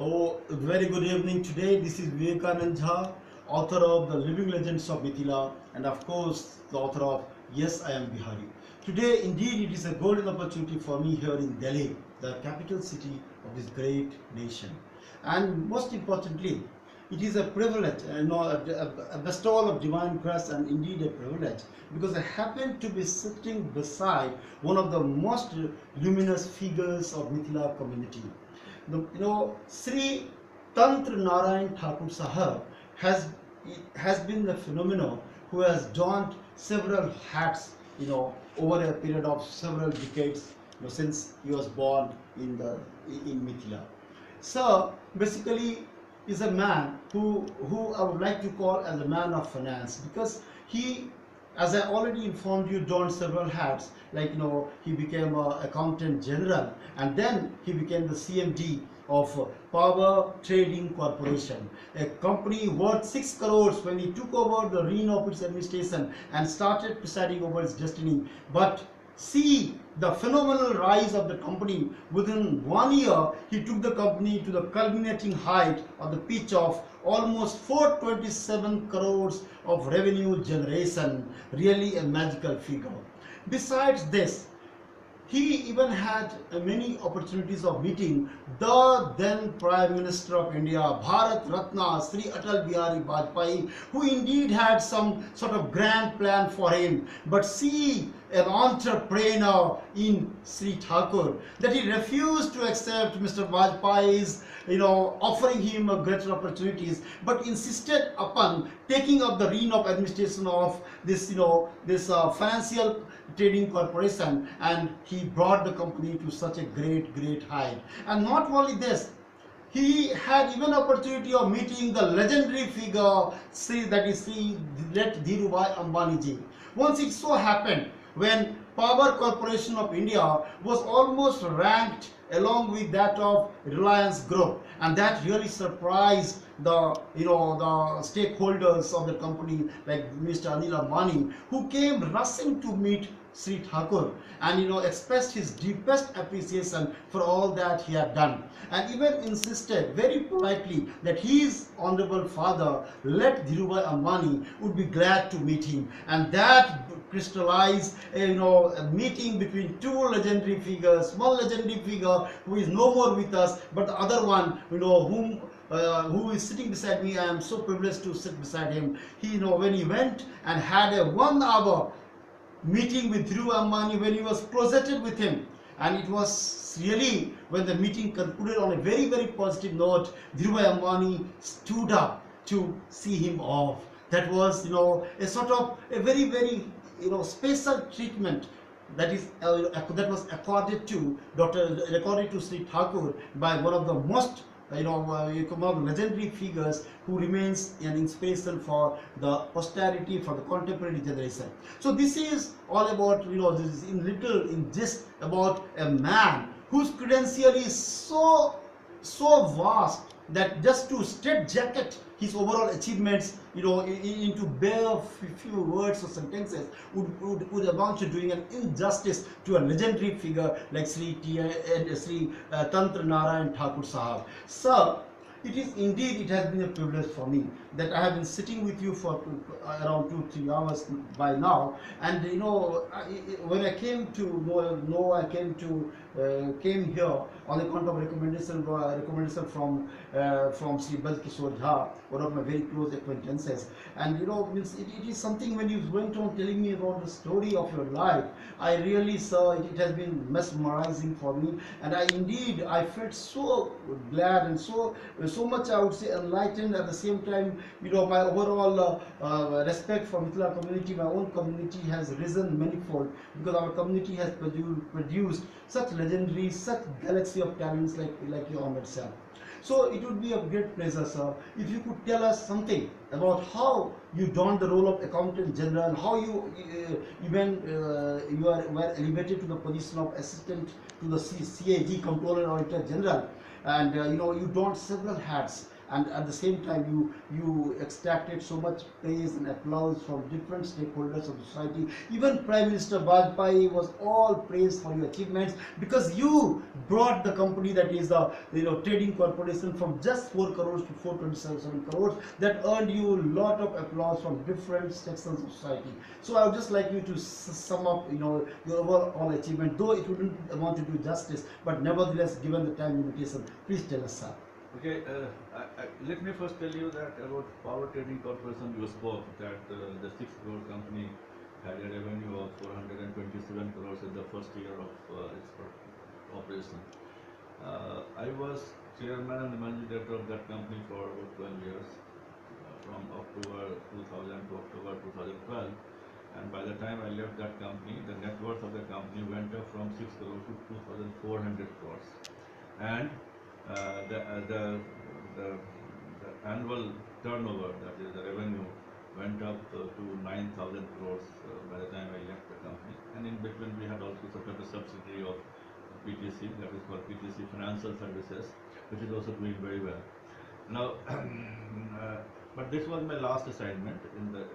Oh, very good evening today. This is Vivekanand Jha, author of the Living Legends of Mithila, and of course, the author of Yes, I Am Bihari. Today, indeed, it is a golden opportunity for me here in Delhi, the capital city of this great nation. And most importantly, it is a privilege, a bestowal of divine grace, and indeed a privilege, because I happen to be sitting beside one of the most luminous figures of Mithila community. Sri Tantra Narayan Thakur Sahab has has been the phenomenon who has donned several hats, over a period of several decades, since he was born in Mithila. So basically, is a man who I would like to call as a man of finance, because he, as I already informed you, donned several hats. Like, he became an accountant general, and then he became the CMD of Power Trading Corporation, a company worth 6 crores when he took over the reign of its administration and started presiding over its destiny. But see the phenomenal rise of the company. Within 1 year, he took the company to the culminating height of the pitch of almost 427 crores of revenue generation. Really a magical figure. Besides this, he even had many opportunities of meeting the then Prime Minister of India, Bharat Ratna, Shri Atal Bihari Vajpayee, who indeed had some sort of grand plan for him. But see, an entrepreneur in Sri Thakur, that he refused to accept Mr. Vajpayee's, offering him greater opportunities, but insisted upon taking up the reign of administration of this financial trading corporation, and he brought the company to such a great height. And not only this, he had even opportunity of meeting the legendary figure, that is Sri Dhirubhai Ambani ji. Once it so happened, when Power Corporation of India was almost ranked along with that of Reliance Group, and that really surprised the stakeholders of the company, like Mr. Anil Ambani, who came rushing to meet Sri Thakur and expressed his deepest appreciation for all that he had done, and even insisted very politely that his honorable father, let Dhirubhai Ambani, would be glad to meet him. And that crystallized a meeting between two legendary figures. One legendary figure who is no more with us, but the other one, who is sitting beside me. I am so privileged to sit beside him. He, when he went and had a 1 hour meeting with Dhirubhai Ambani, when he was closeted with him, and it was really, when the meeting concluded on a very positive note, Dhirubhai Ambani stood up to see him off. That was a sort of a very special treatment that was accorded to Sri Thakur by one of the most legendary figures, who remains an inspiration for the posterity, for the contemporary generation. So this is all about, this is in gist about a man whose credential is so vast that just to straitjacket his overall achievements, into bare few words or sentences would amount to doing an injustice to a legendary figure like Shri T.N and Shri Tantra Narayan Thakur Sahab. Sir, it has been a privilege for me that I have been sitting with you for around 2-3 hours by now, and when I came to know I came here on account of recommendation from Shri Balkishore Jha, one of my very close acquaintances. And it is something, when you went on telling me about the story of your life, I really saw it has been mesmerizing for me, and I felt so glad and so much, I would say, enlightened. At the same time, my overall respect for Mithila community, my own community, has risen manifold, because our community has produced such legendary, such galaxy of talents like your honored self. So it would be a great pleasure, sir, if you could tell us something about how you donned the role of accountant general, how you were elevated to the position of assistant to the CAG, Comptroller and Auditor General, and you donned several hats, and at the same time you extracted so much praise and applause from different stakeholders of the society. Even Prime Minister Vajpayee was all praised for your achievements, because you brought the company, that is the trading corporation, from just 4 crores to 427 crores. That earned you a lot of applause from different sections of society. So I would just like you to sum up your overall achievement, though it wouldn't amount to do justice, but nevertheless, given the time limitation, please tell us, sir. Okay, let me first tell you that about Power Trading Corporation you spoke, that the 6 crore company had a revenue of 427 crores in the first year of its operation. I was chairman and the managing director of that company for about 12 years, from October 2000 to October 2012. And by the time I left that company, the net worth of the company went up from 6 crores to 2,400 crores. And uh, the, uh, the, the, the annual turnover, that is the revenue, went up to 9,000 crores by the time I left the company. And in between, we had also set up a subsidiary of PTC, that is called PTC Financial Services, which is also doing very well. Now, but this was my last assignment in the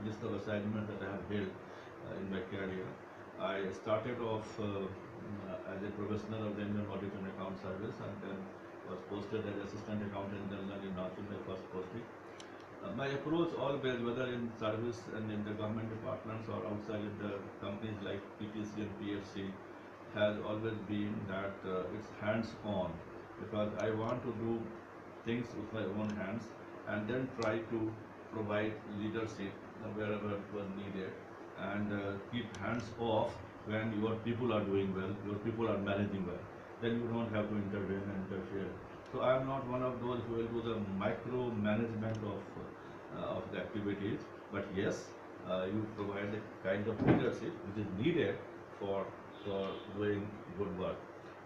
list of assignments that I have held in my career. I started off as a professional of the Indian Audit and Account Service, and then was posted as Assistant Accountant General in Nashik, my first posting. My approach always, whether in service and in the government departments or outside the companies like PTC and PFC, has always been that it's hands-on, because I want to do things with my own hands and then try to provide leadership wherever it was needed, and keep hands off when your people are doing well, your people are managing well. Then you don't have to intervene and interfere. So I am not one of those who will do the micro management of the activities, but yes, you provide the kind of leadership which is needed for for doing good work.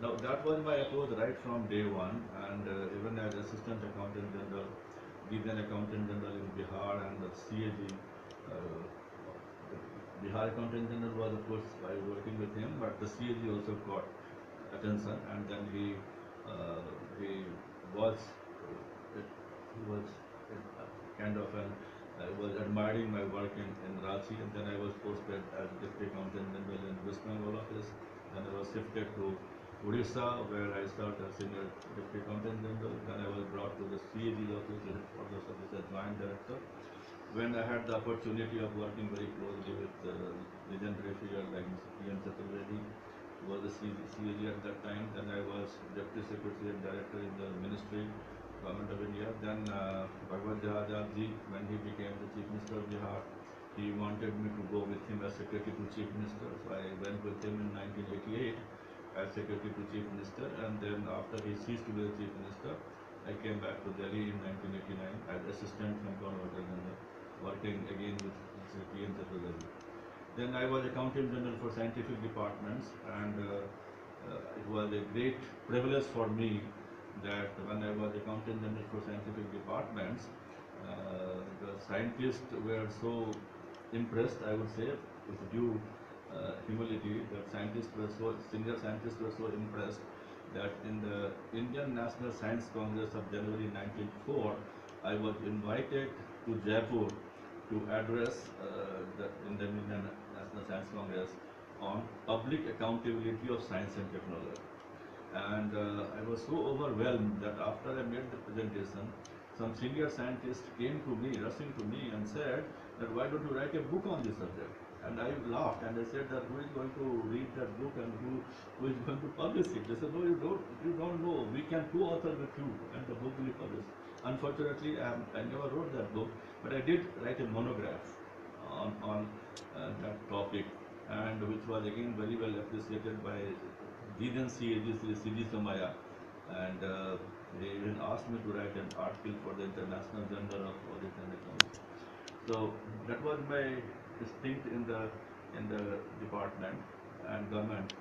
Now that was my approach right from day one, and even as Assistant Accountant General, Division Accountant General in Bihar, and the CAG. Uh, the Bihar Accountant General was, of course, I was working with him, but the CAG also got attention, and then he was he was kind of an was admiring my work in Ranchi, and then I was posted as Deputy Accountant General in West Bengal office. Then I was shifted to Odisha, where I served as Senior Deputy Accountant General. Then I was brought to the CAG office for the service as Joint Director. When I had the opportunity of working very closely with legendary figures like Mr. T.N. who was the CAG at that time. Then I was Deputy Secretary and Director in the Ministry, Government of India. Then Vivekanand Jha, when he became the Chief Minister of Bihar, he wanted me to go with him as Secretary to Chief Minister. So I went with him in 1988 as Secretary to Chief Minister, and then after he ceased to be the Chief Minister, I came back to Delhi in 1989 as Assistant Comptroller General, working again with Shri T.N. Then I was Accountant General for Scientific Departments, and it was a great privilege for me that when I was Accountant General for Scientific Departments, the scientists were so impressed, I would say, with due humility, that senior scientists were so impressed that in the Indian National Science Congress of January 1904, I was invited to Jaipur to address in the Indian National Science Congress on public accountability of science and technology. And I was so overwhelmed that after I made the presentation, some senior scientists came to me, rushing to me, and said that why don't you write a book on this subject? And I laughed and I said that who is going to read that book and who is going to publish it? They said, no, you don't know. We can co-author with you and the book will be published. Unfortunately, I never wrote that book, but I did write a monograph on that topic, and which was again very well appreciated by Gideon C.G. Somaya, and they even asked me to write an article for the International Journal of Audit and Accounts. So that was my stint in the department and government.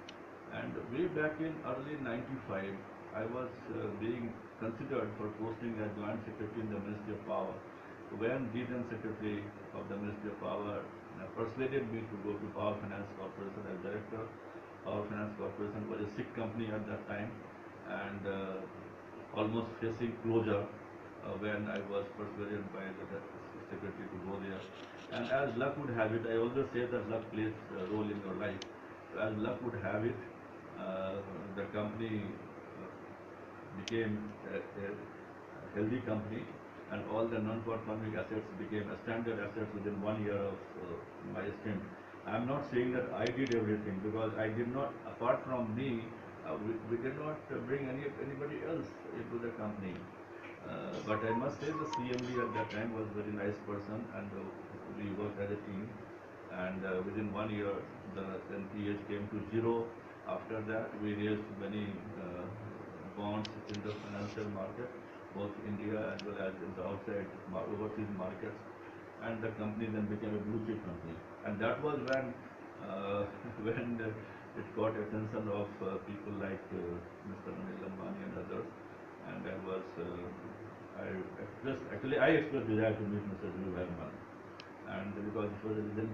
And way back in early '95, I was being considered for posting as Joint Secretary in the Ministry of Power. When the then Secretary of the Ministry of Power persuaded me to go to Power Finance Corporation as Director. Power Finance Corporation was a sick company at that time, and almost facing closure when I was persuaded by the Secretary to go there. And as luck would have it, I always say that luck plays a role in your life. So as luck would have it, uh, the company became a healthy company, and all the non-performing assets became a standard assets within 1 year of my stint. I'm not saying that I did everything, because I did not, apart from me, we did not bring anybody else into the company. But I must say the CMD at that time was a very nice person, and we worked as a team. And within 1 year, the NPH came to zero. After that, we raised many bonds in the financial market, both India as well as in the outside overseas markets. And the company then became a blue chip company. And that was when when it got attention of people like Mr. Anil Ambani and others. And I was I expressed desire to meet Mr. Dhruv Herman, and because it was a legendary